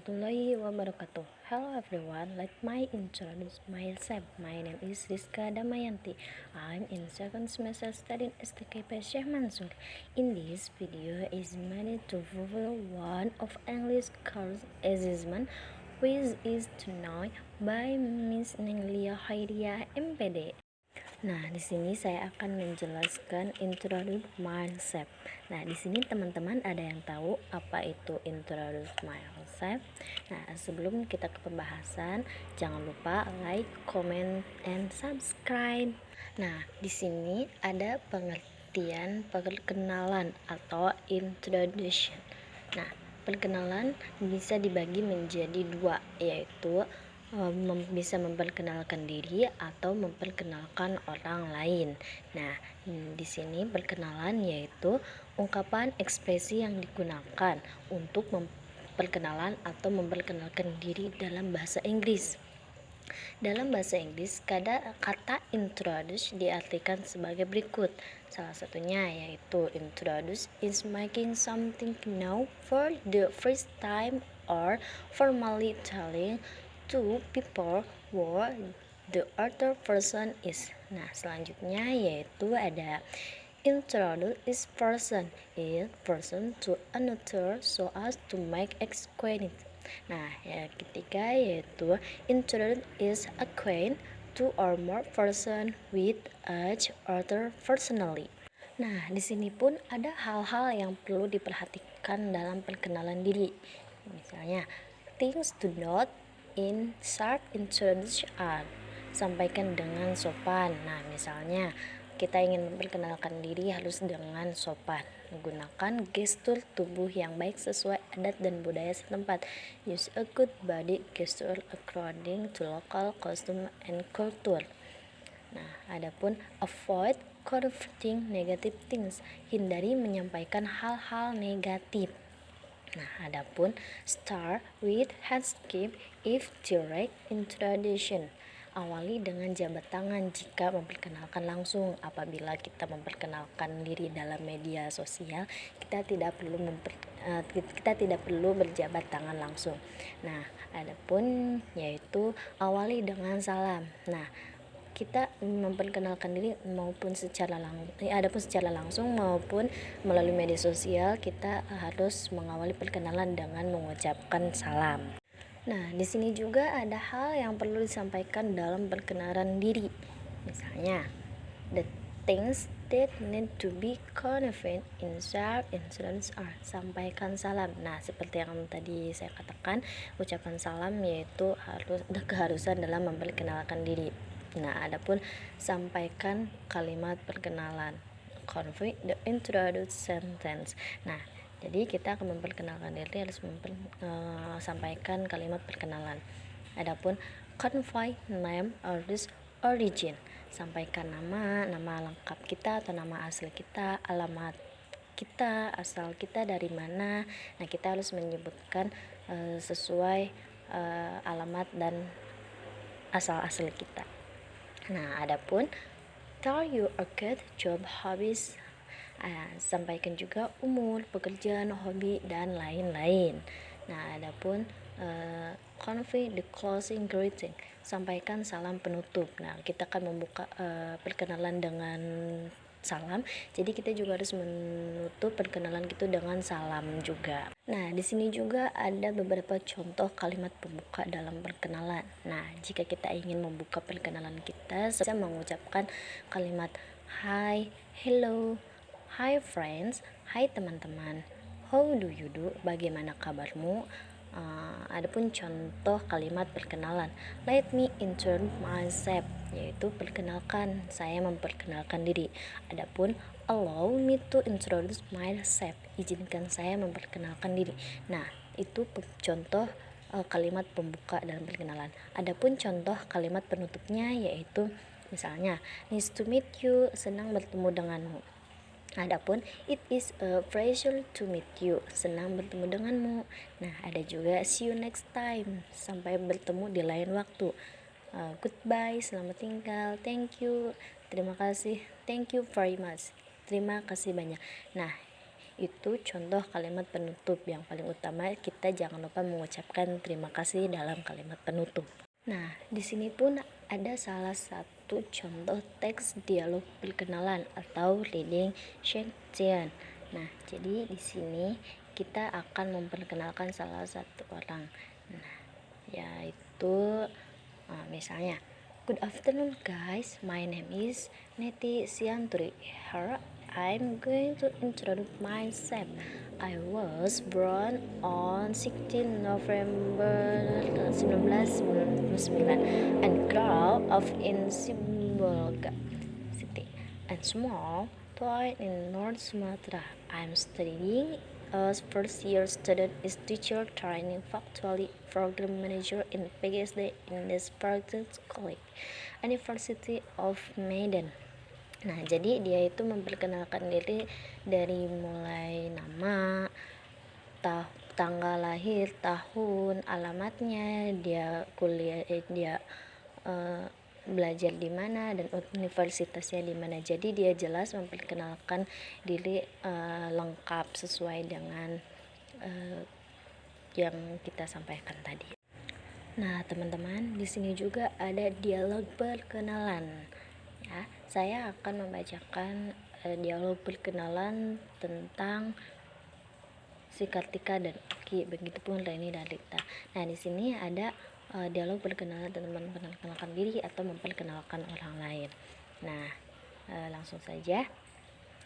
warahmatullahi wabarakatuh. Hello everyone, let me introduce myself. My name is Rizka Damayanti. I'm in second semester studying STKP Syekh Mansur. In this video is made to fulfill one of English course assessment which is tonight by Miss Nenglia Khairia MPD. Nah, di sini saya akan menjelaskan introduce myself. Nah, di sini teman-teman ada yang tahu apa itu introduce myself? Nah, sebelum kita ke pembahasan, jangan lupa like, comment, and subscribe. Nah, di sini ada pengertian perkenalan atau introduction. Nah, perkenalan bisa dibagi menjadi dua, yaitu bisa memperkenalkan diri atau memperkenalkan orang lain. Nah, di sini perkenalan yaitu ungkapan ekspresi yang digunakan untuk memperkenalan atau memperkenalkan diri dalam bahasa Inggris. Dalam bahasa Inggris, kata introduce diartikan sebagai berikut. Salah satunya yaitu introduce is making something new for the first time or formally telling to people what the other person is. Nah, selanjutnya yaitu ada introduce is person to another so as to make acquaintance. Nah, yang ketiga yaitu introduce is acquaint two or more person with each other personally. Nah, di sini pun ada hal-hal yang perlu diperhatikan dalam perkenalan diri. Misalnya, things to note in short introduction, sampaikan dengan sopan. Nah, misalnya kita ingin memperkenalkan diri harus dengan sopan, menggunakan gestur tubuh yang baik sesuai adat dan budaya setempat. Use a good body gesture according to local custom and culture. Nah, adapun avoid converting negative things, hindari menyampaikan hal-hal negatif. Nah, adapun start with handshake if direct introduction. Awali dengan jabat tangan jika memperkenalkan langsung. Apabila kita memperkenalkan diri dalam media sosial, kita tidak perlu berjabat tangan langsung. Nah, adapun yaitu awali dengan salam. Nah, kita memperkenalkan diri adapun secara langsung maupun melalui media sosial, kita harus mengawali perkenalan dengan mengucapkan salam. Nah, di sini juga ada hal yang perlu disampaikan dalam perkenalan diri. Misalnya, the things that need to be conveyed in short instructions are sampaikan salam. Nah, seperti yang tadi saya katakan, ucapan salam yaitu ada keharusan dalam memperkenalkan diri. Nah, adapun sampaikan kalimat perkenalan, convey the introduced sentence. Nah, jadi kita akan memperkenalkan diri harus sampaikan kalimat perkenalan. Adapun convey name or origin, sampaikan nama lengkap kita atau nama asli kita, alamat kita, asal kita dari mana. Nah, kita harus menyebutkan sesuai alamat dan asal asli kita. Nah, adapun tell you a good job hobbies, sampaikan juga umur, pekerjaan, hobi, dan lain-lain. Nah, adapun convey the closing greeting, sampaikan salam penutup. Nah, kita akan membuka perkenalan dengan salam, jadi kita juga harus menutup perkenalan gitu dengan salam juga. Nah, di sini juga ada beberapa contoh kalimat pembuka dalam perkenalan. Nah, jika kita ingin membuka perkenalan kita, saya mengucapkan kalimat hi, hello, hi friends, hai teman-teman, how do you do, bagaimana kabarmu. Adapun contoh kalimat perkenalan, let me introduce myself, yaitu perkenalkan, saya memperkenalkan diri. Adapun allow me to introduce myself, izinkan saya memperkenalkan diri. Nah, itu contoh kalimat pembuka dalam perkenalan. Adapun contoh kalimat penutupnya yaitu misalnya nice to meet you, senang bertemu denganmu. Adapun it is a pleasure to meet you, senang bertemu denganmu. Nah, ada juga see you next time, sampai bertemu di lain waktu. Goodbye, selamat tinggal, thank you, terima kasih, thank you very much, terima kasih banyak. Nah, itu contoh kalimat penutup. Yang paling utama kita jangan lupa mengucapkan terima kasih dalam kalimat penutup. Nah, di sini pun ada salah satu contoh teks dialog perkenalan atau reading section. Nah, jadi di sini kita akan memperkenalkan salah satu orang. Nah, yaitu misalnya, good afternoon guys, my name is Neti Sianturi. Here I'm going to introduce myself. I was born on 16 November 1999 and grew up in Sibolga City and small town in North Sumatra. I'm studying as first year student is teacher training faculty program manager in PhD in the Spartan College, University of Medan. Nah, jadi dia itu memperkenalkan diri dari mulai nama, tanggal lahir, tahun, alamatnya, dia kuliah, dia belajar di mana dan universitasnya di mana. Jadi dia jelas memperkenalkan diri lengkap sesuai dengan yang kita sampaikan tadi. Nah, teman-teman, di sini juga ada dialog perkenalan. Ya, saya akan membacakan dialog perkenalan tentang si Kartika dan Oki, begitupun Reni dan Rita. Nah, di sini ada dialog perkenalan dan memperkenalkan diri atau memperkenalkan orang lain. Nah, langsung saja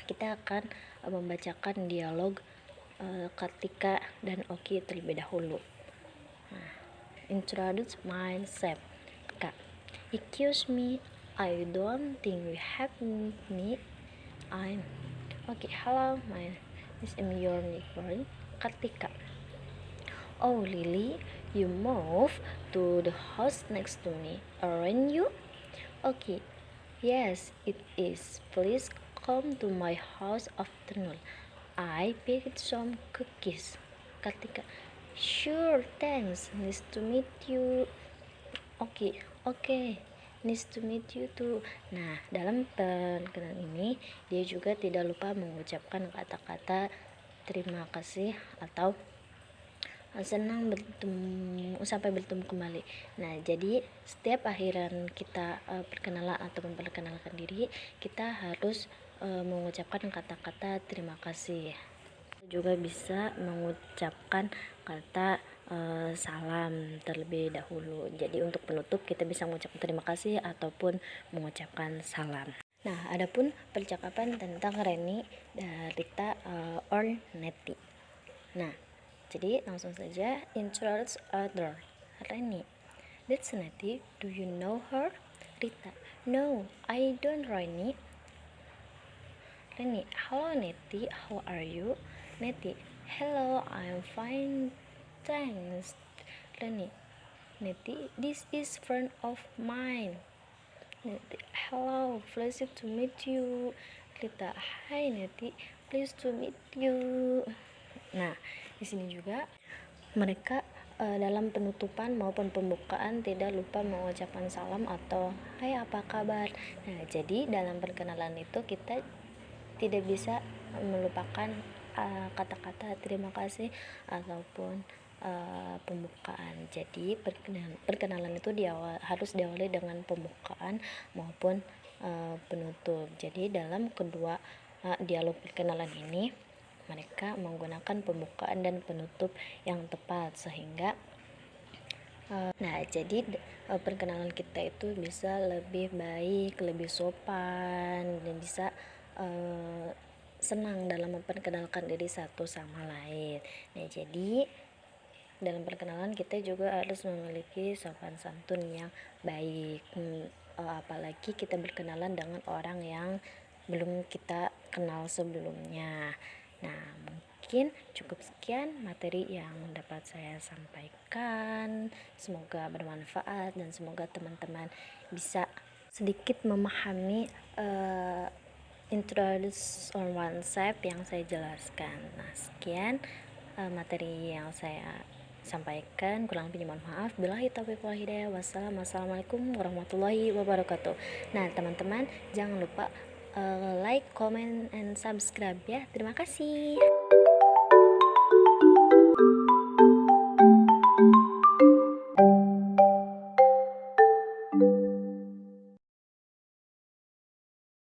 kita akan membacakan dialog Kartika dan Oki terlebih dahulu. Nah, introduce myself. Kak, excuse me, I don't think we have me. I'm okay. Hello, my is your neighbor Kartika. Oh, really? You moved to the house next to me, aren't you? Okay. Yes, it is. Please come to my house afternoon. I baked some cookies. Kartika. Sure, thanks. Nice to meet you. Okay. Nice to meet you too. Nah, dalam perkenalan ini dia juga tidak lupa mengucapkan kata-kata terima kasih atau senang bertemu, sampai bertemu kembali. Nah, jadi setiap akhiran kita perkenalan atau memperkenalkan diri, kita harus mengucapkan kata-kata terima kasih. Juga bisa mengucapkan kata salam terlebih dahulu. Jadi untuk penutup kita bisa mengucapkan terima kasih ataupun mengucapkan salam. Nah, adapun percakapan tentang Reni, Rita, or Neti. Nah, jadi langsung saja introduce other. Reni. That's Neti. Do you know her? Rita. No, I don't, Reni. Reni. Hello Neti, how are you? Neti. Hello, I'm fine, thanks. Reni. Neti, this is friend of mine. Neti. Hello, pleasure to meet you. Rita. Hi Neti, pleased to meet you. Nah, di sini juga mereka dalam penutupan maupun pembukaan tidak lupa mengucapkan salam atau hai apa kabar. Nah, jadi dalam perkenalan itu kita tidak bisa melupakan kata-kata terima kasih ataupun pembukaan. Jadi perkenalan itu harus diawali dengan pembukaan maupun penutup. Jadi dalam kedua dialog perkenalan ini mereka menggunakan pembukaan dan penutup yang tepat sehingga nah, jadi perkenalan kita itu bisa lebih baik, lebih sopan, dan bisa senang dalam memperkenalkan diri satu sama lain. Nah, jadi dalam perkenalan kita juga harus memiliki sopan santun yang baik, apalagi kita berkenalan dengan orang yang belum kita kenal sebelumnya. Nah, mungkin cukup sekian materi yang dapat saya sampaikan. Semoga bermanfaat dan semoga teman-teman bisa sedikit memahami introduce on oneself yang saya jelaskan. Nah, sekian materi yang saya sampaikan, kurang lebih mohon maaf. Billahi taufiq wal hidayah. Wassalamualaikum warahmatullahi wabarakatuh. Nah, teman-teman jangan lupa like, comment, and subscribe ya. Terima kasih.